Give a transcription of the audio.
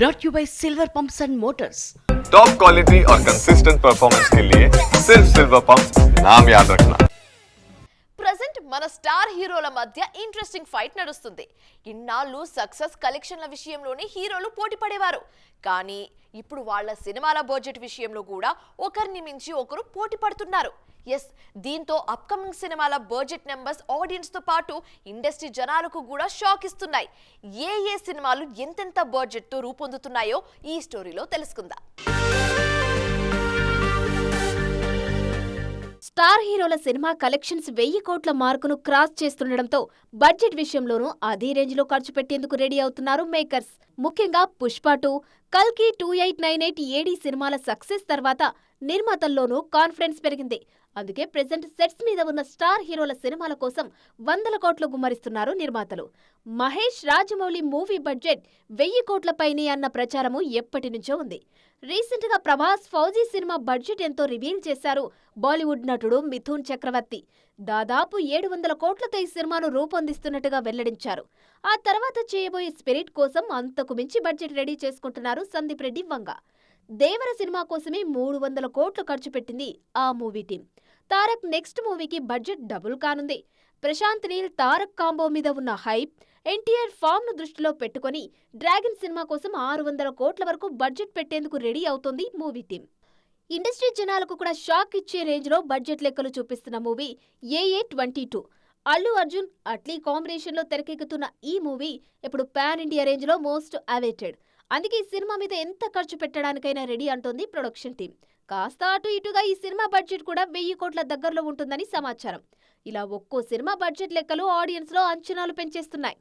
brought you by Silver Pumps and Motors. Top quality और consistent performance के लिए सिर्फ सिल्वर पंप्स नाम याद रखना. ప్రెజెంట్ మన స్టార్ హీరోల మధ్య ఇంట్రెస్టింగ్ ఫైట్ నడుస్తుంది. ఇన్నాళ్ళు సక్సెస్ కలెక్షన్ల విషయంలోనే హీరోలు పోటీ పడేవారు. కానీ ఇప్పుడు వాళ్ళ సినిమాల బడ్జెట్ విషయంలో కూడా ఒకరిని మించి ఒకరు పోటీ పడుతున్నారు. దీంతో అప్కమింగ్ సినిమాల బడ్జెట్ నెంబర్స్ ఆడియన్స్ తో పాటు ఇండస్ట్రీ జనాలకు కూడా షాక్ ఇస్తున్నాయి. ఏ సినిమాలు ఎంతెంత బడ్జెట్ తో రూపొందుతున్నాయో ఈ స్టోరీలో తెలుసుకుందాం. స్టార్ హీరోల సినిమా కలెక్షన్స్ 1000 కోట్ల మార్కును క్రాస్ చేస్తుండటంతో బడ్జెట్ విషయంలోనూ అదే రేంజ్ లో ఖర్చు పెట్టేందుకు రెడీ అవుతున్నారు మేకర్స్. ముఖ్యంగా పుష్ప 2, కల్కి 2898 ఏడీ సినిమాల సక్సెస్ తర్వాత నిర్మాతల్లోనూ కాన్ఫిడెన్స్ పెరిగింది. అందుకే ప్రెజెంట్ సెట్స్ మీద ఉన్న స్టార్ హీరోల సినిమాల కోసం 100 కోట్లు గుమ్మరిస్తున్నారు నిర్మాతలు. మహేష్ రాజమౌళి మూవీ బడ్జెట్ 1000 కోట్ల పైనే అన్న ప్రచారము ఎప్పటి నుంచో ఉంది. రీసెంట్ గా ప్రభాస్ ఫౌజీ సినిమా బడ్జెట్ ఎంతో రివీల్ చేశారు బాలీవుడ్ నటుడు మిథున్ చక్రవర్తి. దాదాపు 700 కోట్లతో ఈ సినిమాను రూపొందిస్తున్నట్టుగా వెల్లడించారు. ఆ తర్వాత చేయబోయే స్పిరిట్ కోసం అంతకు మించి బడ్జెట్ రెడీ చేసుకుంటున్నారు సందీప్ రెడ్డి వంగ. దేవర సినిమా కోసమే 300 కోట్లు ఖర్చు పెట్టింది ఆ మూవీ టీం. తారక్ నెక్స్ట్ మూవీకి బడ్జెట్ డబుల్ కానుంది. ప్రశాంత్ నీల్ తారక్ కాంబో మీద ఉన్న హైప్, ఎన్టీఆర్ ఫామ్ ను దృష్టిలో పెట్టుకుని డ్రాగన్ సినిమా కోసం 600 కోట్ల వరకు బడ్జెట్ పెట్టేందుకు రెడీ అవుతోంది మూవీ టీం. ఇండస్ట్రీ జనాలకు కూడా షాక్ ఇచ్చే రేంజ్ లో బడ్జెట్ లెక్కలు చూపిస్తున్న movie AA 22. Allu Arjun Atlee combination లో తెరకెక్కుతున్న ఈ మూవీ ఇప్పుడు పాన్ ఇండియా రేంజ్ లో మోస్ట్ అవైటెడ్. అందుకే ఈ సినిమా మీద ఎంత ఖర్చు పెట్టడానికైనా రెడీ అంటోంది ప్రొడక్షన్ టీం. కాస్త అటు ఇటుగా ఈ సినిమా బడ్జెట్ కూడా 1000 కోట్ల దగ్గరలో ఉంటుందని సమాచారం. ఇలా ఒక్కో సినిమా బడ్జెట్ లెక్కలు ఆడియన్స్ లో అంచనాలు పెంచేస్తున్నాయి.